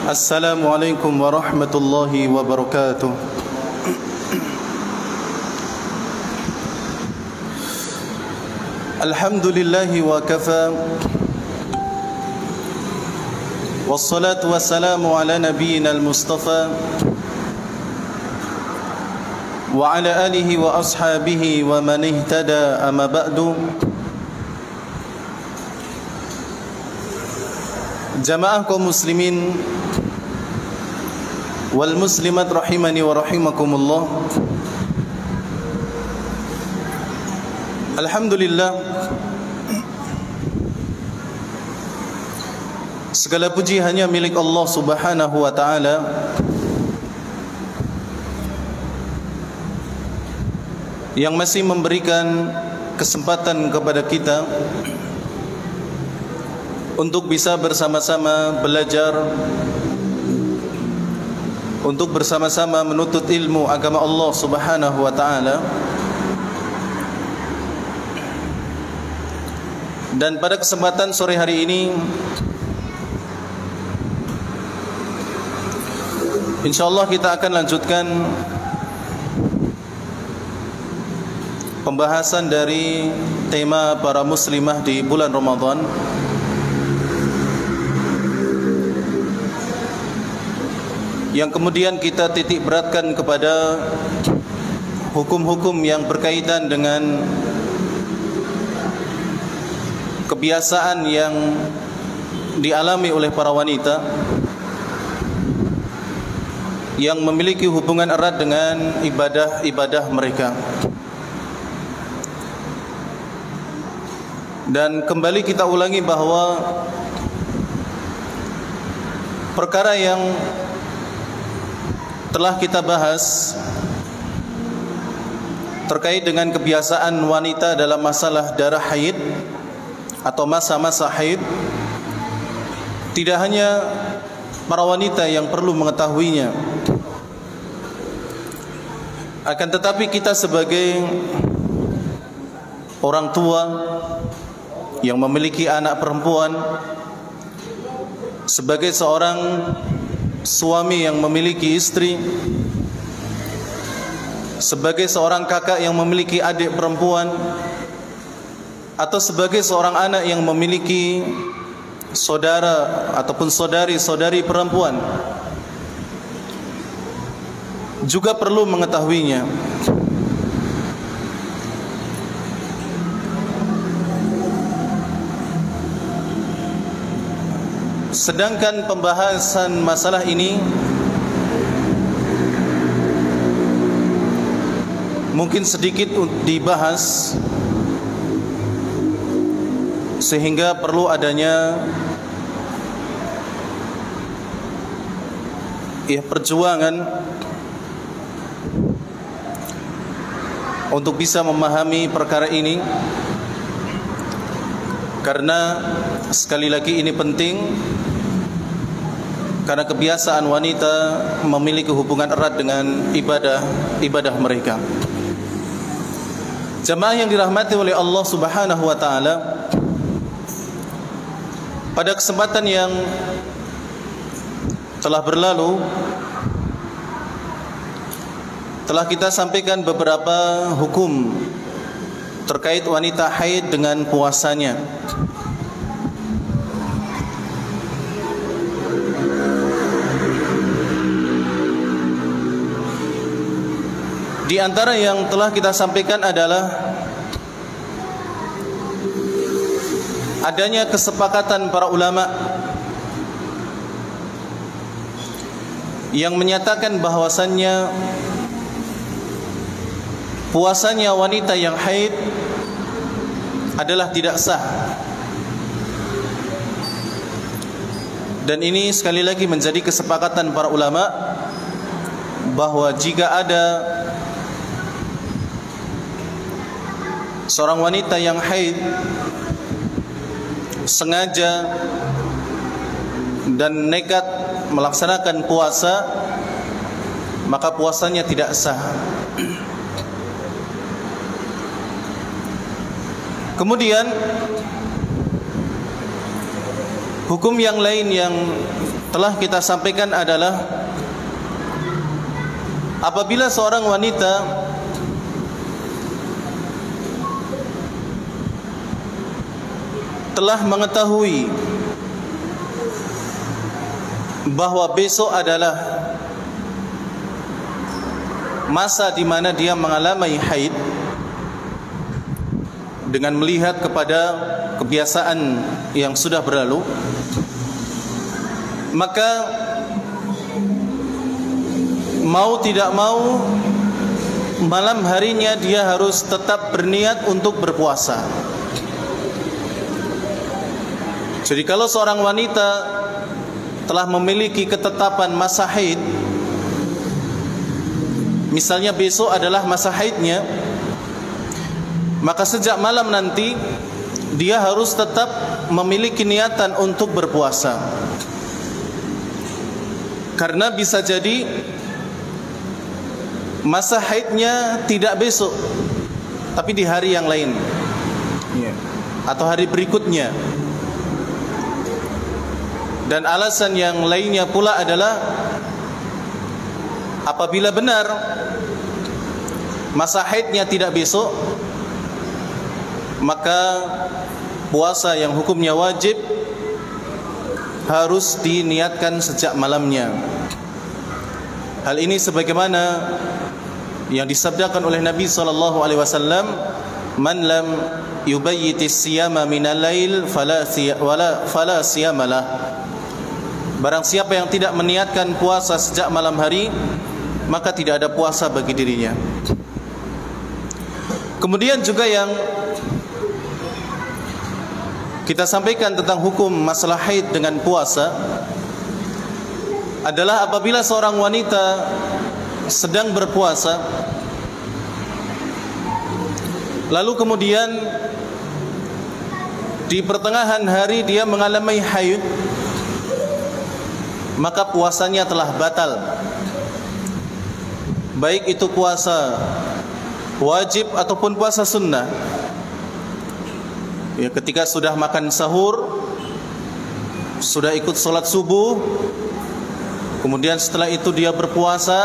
Assalamualaikum warahmatullahi wabarakatuh. Alhamdulillahi wa kafa. Wassalatu wassalamu ala nabiyyina al-mustafa wa ala alihi wa ashabihi wa man ihtada amma ba'du. Jamaah kaum muslimin wal muslimat rahimani wa rahimakumullah. Alhamdulillah, segala puji hanya milik Allah Subhanahu wa taala yang masih memberikan kesempatan kepada kita untuk bisa bersama-sama belajar, untuk bersama-sama menuntut ilmu agama Allah Subhanahu wa taala. Dan pada kesempatan sore hari ini, insyaallah kita akan lanjutkan pembahasan dari tema para muslimah di bulan Ramadan. Yang kemudian kita titik beratkan kepada hukum-hukum yang berkaitan dengan kebiasaan yang dialami oleh para wanita yang memiliki hubungan erat dengan ibadah-ibadah mereka. Dan kembali kita ulangi bahwa perkara yang telah kita bahas terkait dengan kebiasaan wanita dalam masalah darah haid atau masa-masa haid, tidak hanya para wanita yang perlu mengetahuinya, akan tetapi kita sebagai orang tua yang memiliki anak perempuan, sebagai seorang suami yang memiliki istri, sebagai seorang kakak yang memiliki adik perempuan, atau sebagai seorang anak yang memiliki saudara ataupun saudari-saudari perempuan, juga perlu mengetahuinya. Sedangkan pembahasan masalah ini mungkin sedikit dibahas, sehingga perlu adanya perjuangan untuk bisa memahami perkara ini, karena sekali lagi ini penting, karena kebiasaan wanita memiliki hubungan erat dengan ibadah mereka. Jemaah yang dirahmati oleh Allah Subhanahu wa taala, pada kesempatan yang telah berlalu telah kita sampaikan beberapa hukum terkait wanita haid dengan puasanya. Di antara yang telah kita sampaikan adalah adanya kesepakatan para ulama yang menyatakan bahwasannya puasanya wanita yang haid adalah tidak sah. Dan ini sekali lagi menjadi kesepakatan para ulama bahwa jika ada seorang wanita yang haid sengaja dan nekat melaksanakan puasa, maka puasanya tidak sah. Kemudian hukum yang lain yang telah kita sampaikan adalah apabila seorang wanita telah mengetahui bahwa besok adalah masa di mana dia mengalami haid, dengan melihat kepada kebiasaan yang sudah berlalu, maka mau tidak mau malam harinya dia harus tetap berniat untuk berpuasa. Jadi kalau seorang wanita telah memiliki ketetapan masa haid, misalnya besok adalah masa haidnya, maka sejak malam nanti dia harus tetap memiliki niatan untuk berpuasa. Karena bisa jadi masa haidnya tidak besok, tapi di hari yang lain, atau hari berikutnya. Dan alasan yang lainnya pula adalah apabila benar masa haidnya tidak besok, maka puasa yang hukumnya wajib harus diniatkan sejak malamnya. Hal ini sebagaimana yang disabdakan oleh Nabi SAW, "Man lam yubayyitis siyama minal lail fala siyamalah." Barang siapa yang tidak meniatkan puasa sejak malam hari, maka tidak ada puasa bagi dirinya. Kemudian juga yang kita sampaikan tentang hukum masalah haid dengan puasa adalah apabila seorang wanita sedang berpuasa, lalu kemudian di pertengahan hari dia mengalami haid, maka puasanya telah batal, baik itu puasa wajib ataupun puasa sunnah. Ya, ketika sudah makan sahur, sudah ikut sholat subuh, kemudian setelah itu dia berpuasa,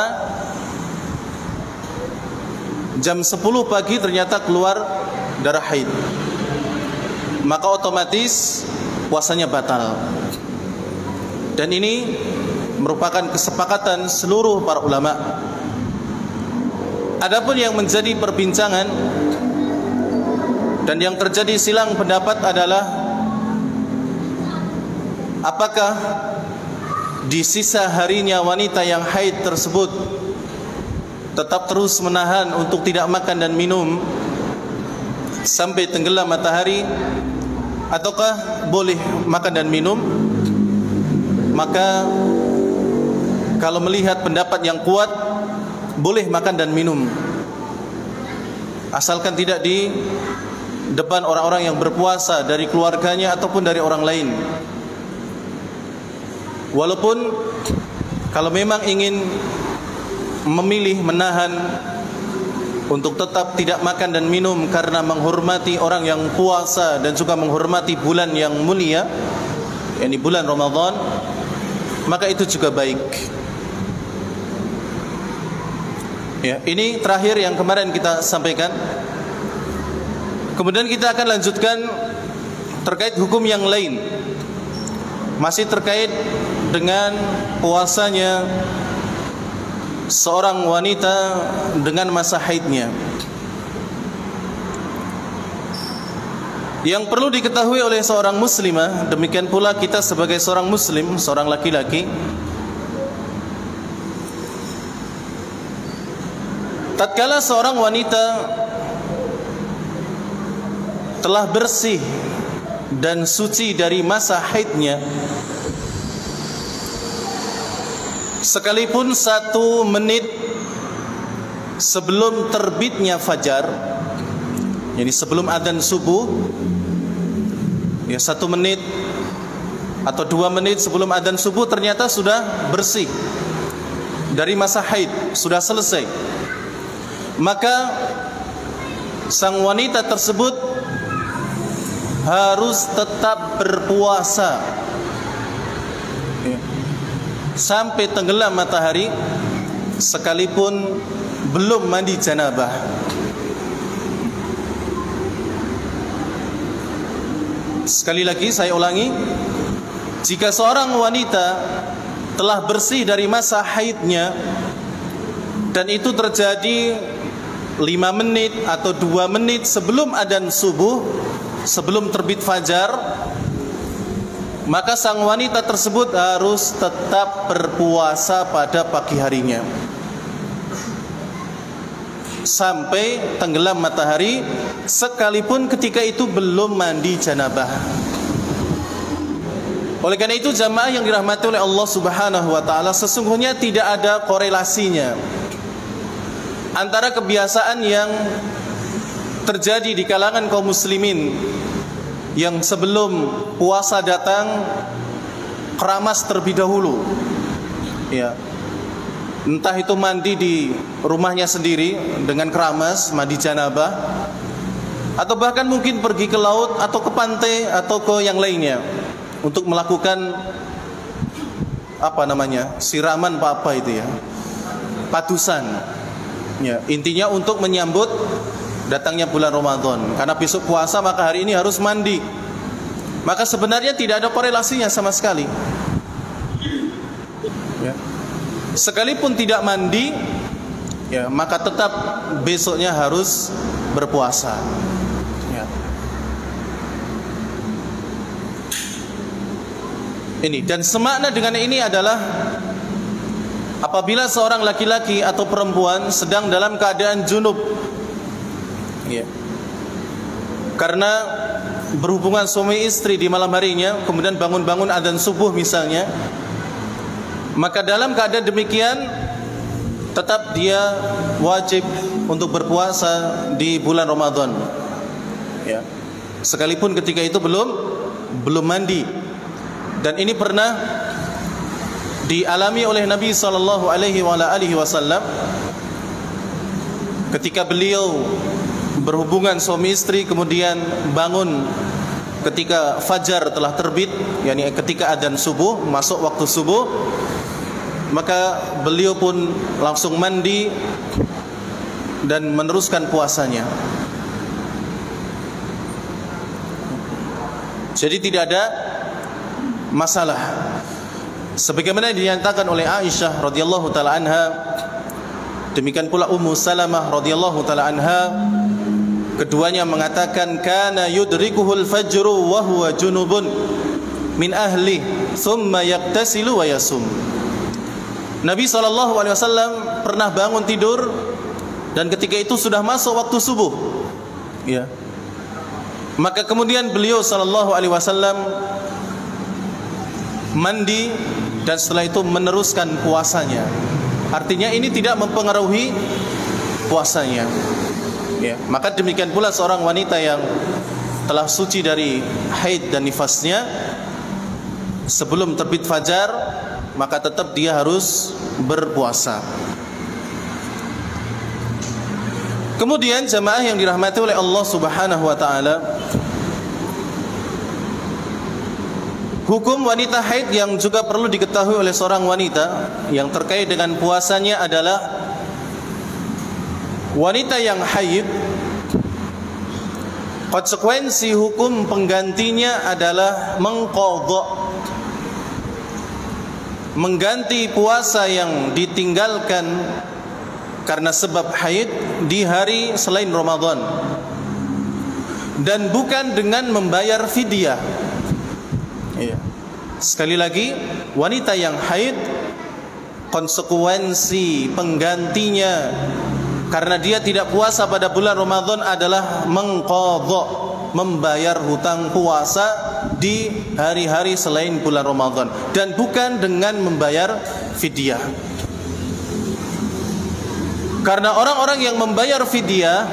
jam 10 pagi ternyata keluar darah haid, maka otomatis puasanya batal. Dan ini merupakan kesepakatan seluruh para ulama. Adapun yang menjadi perbincangan dan yang terjadi silang pendapat adalah apakah di sisa harinya wanita yang haid tersebut tetap terus menahan untuk tidak makan dan minum sampai tenggelam matahari, ataukah boleh makan dan minum. Maka kalau melihat pendapat yang kuat, boleh makan dan minum, asalkan tidak di depan orang-orang yang berpuasa dari keluarganya ataupun dari orang lain. Walaupun kalau memang ingin memilih menahan untuk tetap tidak makan dan minum karena menghormati orang yang puasa dan juga menghormati bulan yang mulia, yakni bulan Ramadan, maka itu juga baik. Ya, ini terakhir yang kemarin kita sampaikan. Kemudian kita akan lanjutkan terkait hukum yang lain, masih terkait dengan puasanya seorang wanita dengan masa haidnya. Yang perlu diketahui oleh seorang muslimah, demikian pula kita sebagai seorang muslim, seorang laki-laki, tatkala seorang wanita telah bersih dan suci dari masa haidnya, sekalipun 1 menit sebelum terbitnya fajar, jadi sebelum adzan subuh, ya 1 menit atau 2 menit sebelum adzan subuh ternyata sudah bersih dari masa haid, sudah selesai, maka sang wanita tersebut harus tetap berpuasa, ya. sampai tenggelam matahari sekalipun belum mandi janabah. Sekali lagi saya ulangi, jika seorang wanita telah bersih dari masa haidnya dan itu terjadi 5 menit atau 2 menit sebelum adzan subuh, sebelum terbit fajar, maka sang wanita tersebut harus tetap berpuasa pada pagi harinya sampai tenggelam matahari, sekalipun ketika itu belum mandi janabah. Oleh karena itu jamaah yang dirahmati oleh Allah Subhanahu wa taala, sesungguhnya tidak ada korelasinya antara kebiasaan yang terjadi di kalangan kaum muslimin yang sebelum puasa datang keramas terlebih dahulu, ya, entah itu mandi di rumahnya sendiri dengan keramas, mandi janabah, atau bahkan mungkin pergi ke laut atau ke pantai atau ke yang lainnya untuk melakukan siraman apa itu ya, padusan, ya, intinya untuk menyambut datangnya bulan Ramadan. Karena besok puasa maka hari ini harus mandi. Maka sebenarnya tidak ada korelasinya sama sekali, ya. Sekalipun tidak mandi, ya, maka tetap besoknya harus berpuasa, ya. Ini dan semakna dengan ini adalah apabila seorang laki-laki atau perempuan sedang dalam keadaan junub, ya, karena berhubungan suami istri di malam harinya, kemudian bangun-bangun adzan subuh misalnya, maka dalam keadaan demikian tetap dia wajib untuk berpuasa di bulan Ramadan, ya, sekalipun ketika itu belum mandi. Dan ini pernah dialami oleh Nabi sallallahu alaihi wasallam ketika beliau berhubungan suami istri kemudian bangun ketika fajar telah terbit, yakni ketika adzan subuh, masuk waktu subuh, maka beliau pun langsung mandi dan meneruskan puasanya. Jadi tidak ada masalah. Sebagaimana dinyatakan oleh Aisyah radhiyallahu taala anha, demikian pula Ummu Salamah radhiyallahu taala anha, keduanya mengatakan kana yudrikuhul fajru wa huwa junubun min ahli thumma yaktasilu wa yasum. Nabi SAW pernah bangun tidur dan ketika itu sudah masuk waktu subuh, ya. Maka kemudian beliau SAW mandi dan setelah itu meneruskan puasanya. Artinya ini tidak mempengaruhi puasanya, ya. Maka demikian pula seorang wanita yang telah suci dari haid dan nifasnya sebelum terbit fajar, maka tetap dia harus berpuasa. Kemudian jamaah yang dirahmati oleh Allah Subhanahu wa taala, hukum wanita haid yang juga perlu diketahui oleh seorang wanita yang terkait dengan puasanya adalah wanita yang haid, konsekuensi hukum penggantinya adalah mengqadha, mengganti puasa yang ditinggalkan karena sebab haid di hari selain Ramadan, dan bukan dengan membayar fidyah. Ya. Sekali lagi, wanita yang haid, konsekuensi penggantinya karena dia tidak puasa pada bulan Ramadan adalah mengqadha, membayar hutang puasa di hari-hari selain bulan Ramadan, dan bukan dengan membayar fidyah. Karena orang-orang yang membayar fidyah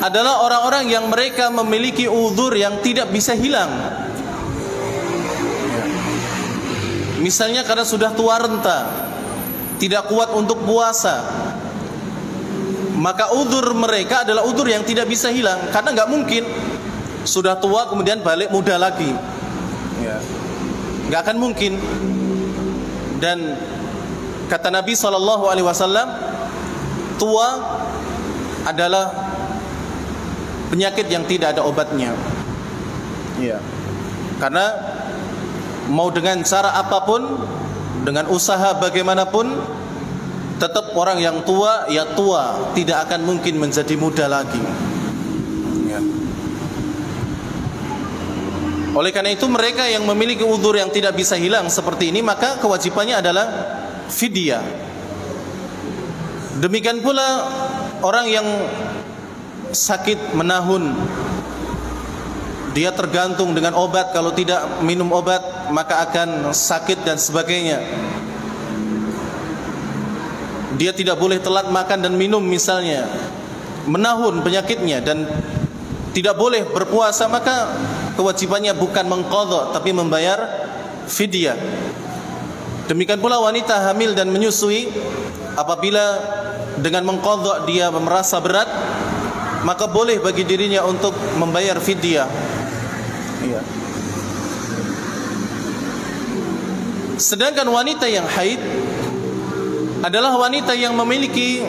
adalah orang-orang yang mereka memiliki uzur yang tidak bisa hilang. Misalnya karena sudah tua renta, tidak kuat untuk puasa, maka uzur mereka adalah uzur yang tidak bisa hilang. Karena nggak mungkin sudah tua kemudian balik muda lagi, ya, nggak akan mungkin. Dan kata Nabi SAW, tua adalah penyakit yang tidak ada obatnya. Ya. Karena mau dengan cara apapun, dengan usaha bagaimanapun, tetap orang yang tua ya tua, tidak akan mungkin menjadi muda lagi. Ya. Oleh karena itu mereka yang memiliki uzur yang tidak bisa hilang seperti ini, maka kewajibannya adalah fidyah. Demikian pula orang yang sakit menahun, dia tergantung dengan obat, kalau tidak minum obat maka akan sakit dan sebagainya. Dia tidak boleh telat makan dan minum misalnya, menahun penyakitnya dan tidak boleh berpuasa, maka kewajibannya bukan mengqadha tapi membayar fidyah. Demikian pula wanita hamil dan menyusui, apabila dengan mengqadha dia merasa berat, maka boleh bagi dirinya untuk membayar fidyah. Iya. Sedangkan wanita yang haid adalah wanita yang memiliki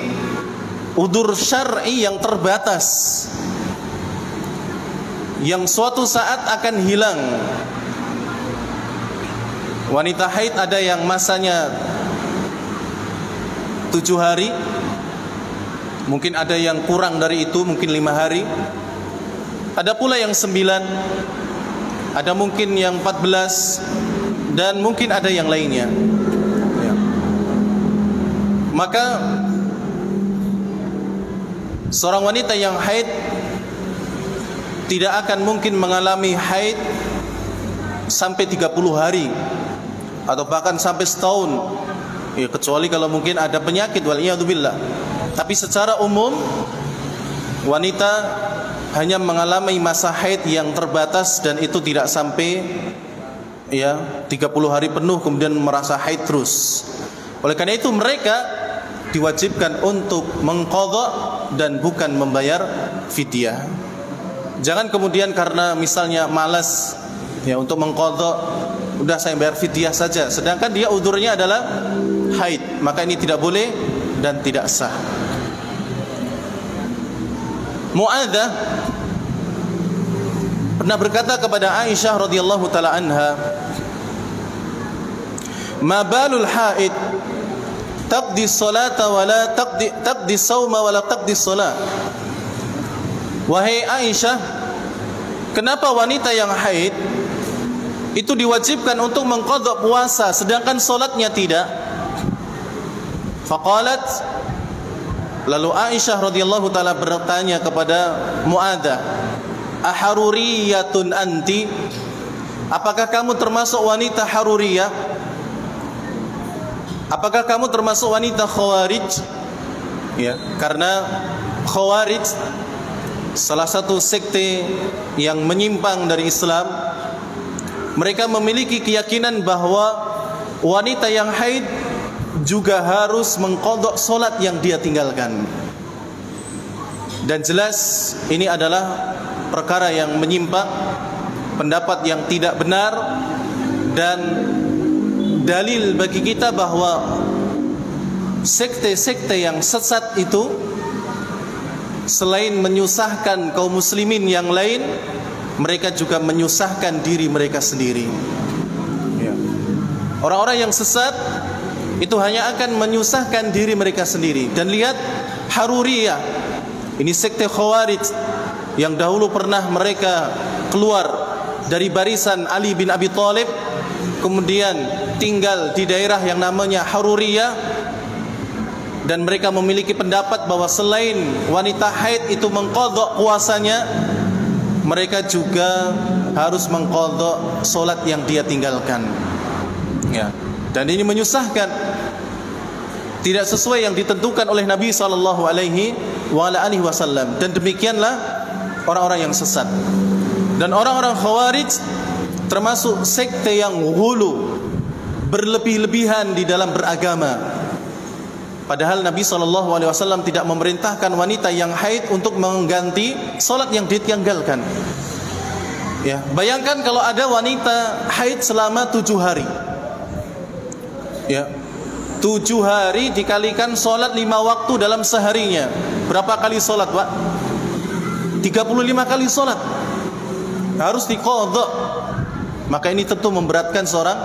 udzur syar'i yang terbatas, yang suatu saat akan hilang. Wanita haid ada yang masanya 7 hari, mungkin ada yang kurang dari itu, mungkin 5 hari. Ada pula yang 9, ada mungkin yang 14, dan mungkin ada yang lainnya. Ya. Maka seorang wanita yang haid tidak akan mungkin mengalami haid sampai 30 hari atau bahkan sampai setahun, ya, kecuali kalau mungkin ada penyakit, waliyadzubillah. Tapi secara umum wanita hanya mengalami masa haid yang terbatas, dan itu tidak sampai 30 hari penuh kemudian merasa haid terus. Oleh karena itu mereka diwajibkan untuk mengqadha dan bukan membayar fidyah. Jangan kemudian karena misalnya malas untuk mengqadha, udah saya bayar fidyah saja, sedangkan dia udzurnya adalah haid, maka ini tidak boleh dan tidak sah. Mu'adzah pernah berkata kepada Aisyah radhiyallahu taala anha, "Ma balul haid taqdi salata wa la taqdi sauma wa la taqdi salat." Wahai Aisyah, kenapa wanita yang haid itu diwajibkan untuk mengqadha puasa sedangkan salatnya tidak? Faqalat, lalu Aisyah radhiyallahu taala bertanya kepada Mu'adzah, "Aharuriyatun anti?" Apakah kamu termasuk wanita haruriyah? Apakah kamu termasuk wanita khawarij? Ya, karena khawarij salah satu sekte yang menyimpang dari Islam. Mereka memiliki keyakinan bahwa wanita yang haid juga harus mengqadha salat yang dia tinggalkan. Dan jelas ini adalah perkara yang menyimpang, pendapat yang tidak benar, dan dalil bagi kita bahwa sekte-sekte yang sesat itu selain menyusahkan kaum muslimin yang lain, mereka juga menyusahkan diri mereka sendiri. Orang-orang yang sesat itu hanya akan menyusahkan diri mereka sendiri. Dan lihat Haruriyah, ini sekte Khawarij yang dahulu pernah mereka keluar dari barisan Ali bin Abi Thalib, kemudian tinggal di daerah yang namanya Haruriyah. Dan mereka memiliki pendapat bahwa selain wanita haid itu mengqadha puasanya, mereka juga harus mengqadha salat yang dia tinggalkan. Ya. Dan ini menyusahkan, tidak sesuai yang ditentukan oleh Nabi SAW. Dan demikianlah orang-orang yang sesat. Dan orang-orang Khawarij termasuk sekte yang hulu, berlebih-lebihan di dalam beragama. Padahal Nabi SAW tidak memerintahkan wanita yang haid untuk mengganti salat yang ditinggalkan. Ya, bayangkan kalau ada wanita haid selama 7 hari. Ya. 7 hari dikalikan sholat 5 waktu dalam seharinya. Berapa kali sholat, Pak? 35 kali sholat. Harus diqadha. Maka ini tentu memberatkan seorang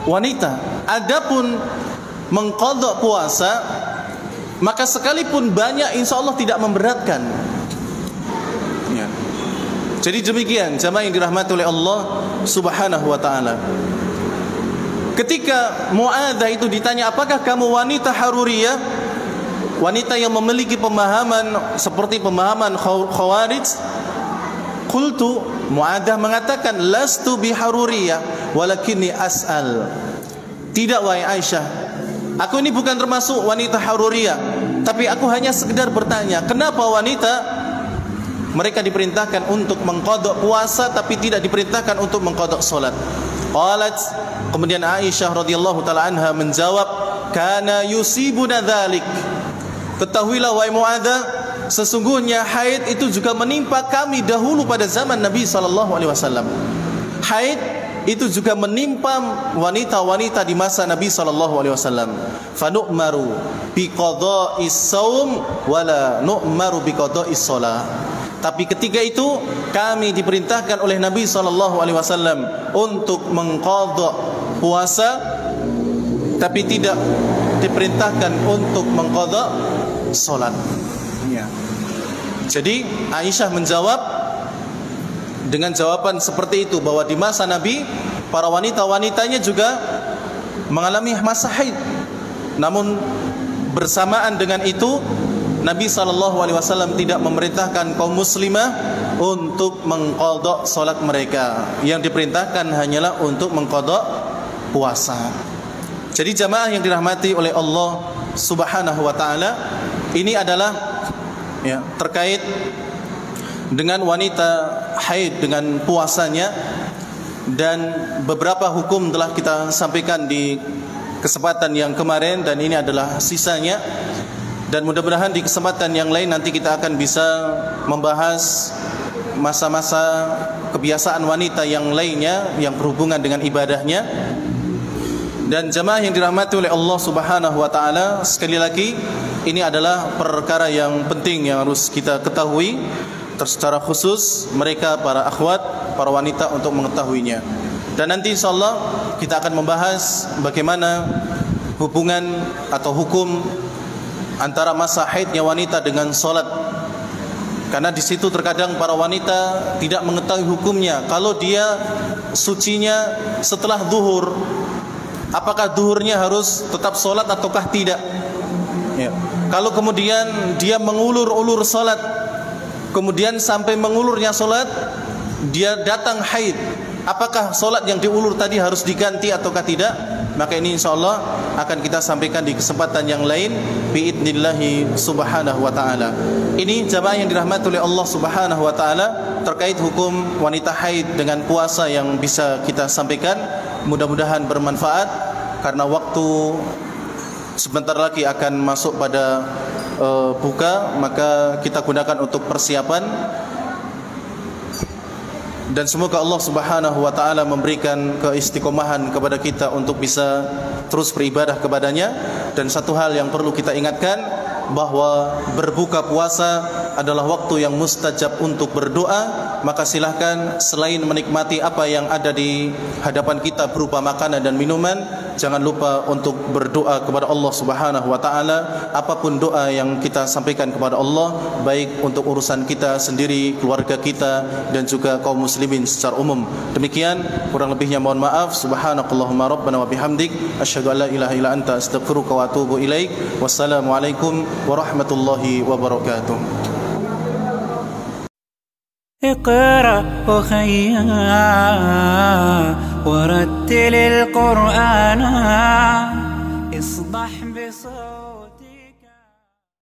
wanita. Adapun mengqadha puasa, maka sekalipun banyak insya Allah tidak memberatkan. Ya. Jadi demikian jamaah yang dirahmati oleh Allah Subhanahu wa taala. Ketika Mu'adzah itu ditanya, apakah kamu wanita haruriyah, wanita yang memiliki pemahaman seperti pemahaman Khawarij? Qultu, Mu'adzah mengatakan, lastu biharuriyah walakinni as'al. Tidak wahai Aisyah, aku ini bukan termasuk wanita haruriyah, tapi aku hanya sekedar bertanya, kenapa wanita mereka diperintahkan untuk mengqadha puasa tapi tidak diperintahkan untuk mengqadha salat? Qalat, kemudian Aisyah radhiyallahu taala anha menjawab, kana yusibuna dzalik. Ketahuilah wahai Mu'adzah, sesungguhnya haid itu juga menimpa kami dahulu pada zaman Nabi sallallahu alaihi wasallam. Haid itu juga menimpa wanita-wanita di masa Nabi sallallahu alaihi wasallam. Fa nu'maru bi qada'is shaum wala nu'maru bi qada'is shalah. Tapi ketika itu kami diperintahkan oleh Nabi sallallahu alaihi wasallam untuk mengqadha puasa, tapi tidak diperintahkan untuk mengqadha salat. Ya. Jadi Aisyah menjawab dengan jawaban seperti itu, bahwa di masa Nabi para wanita-wanitanya juga mengalami masa haid. Namun bersamaan dengan itu Nabi SAW tidak memerintahkan kaum muslimah untuk mengqadha salat mereka. Yang diperintahkan hanyalah untuk mengqadha puasa. Jadi jamaah yang dirahmati oleh Allah Subhanahu wa taala, ini adalah ya, terkait dengan wanita haid dengan puasanya, dan beberapa hukum telah kita sampaikan di kesempatan yang kemarin, dan ini adalah sisanya. Dan mudah-mudahan di kesempatan yang lain nanti kita akan bisa membahas masa-masa kebiasaan wanita yang lainnya yang berhubungan dengan ibadahnya. Dan jamaah yang dirahmati oleh Allah Subhanahu wa taala, sekali lagi ini adalah perkara yang penting yang harus kita ketahui, secara khusus mereka para akhwat, para wanita untuk mengetahuinya. Dan nanti insyaallah kita akan membahas bagaimana hubungan atau hukum antara masa haidnya wanita dengan solat. Karena di situ terkadang para wanita tidak mengetahui hukumnya. Kalau dia sucinya setelah zuhur, apakah zuhurnya harus tetap solat ataukah tidak? Ya. Kalau kemudian dia mengulur-ulur solat, kemudian sampai mengulurnya solat dia datang haid, apakah solat yang diulur tadi harus diganti ataukah tidak? Maka ini insyaallah akan kita sampaikan di kesempatan yang lain biidznillah subhanahu wa ta'ala. Ini jamaah yang dirahmati oleh Allah Subhanahu wa ta'ala terkait hukum wanita haid dengan puasa yang bisa kita sampaikan. Mudah-mudahan bermanfaat, karena waktu sebentar lagi akan masuk pada buka, maka kita gunakan untuk persiapan. Dan semoga Allah Subhanahu wa taala memberikan keistiqomahan kepada kita untuk bisa terus beribadah kepadanya. Dan satu hal yang perlu kita ingatkan, bahwa berbuka puasa adalah waktu yang mustajab untuk berdoa. Maka silahkan selain menikmati apa yang ada di hadapan kita berupa makanan dan minuman, jangan lupa untuk berdoa kepada Allah Subhanahu wa taala. Apapun doa yang kita sampaikan kepada Allah, baik untuk urusan kita sendiri, keluarga kita, dan juga kaum muslimin secara umum. Demikian, kurang lebihnya mohon maaf. Subhanakallahumma rabbana wa bihamdik, asyhadu an la ilaha illa anta, astaghfiruka wa atubu ilaik. Wassalamualaikum warahmatullahi wabarakatuh. اقرأ أخيا ورتل القرآن اصبح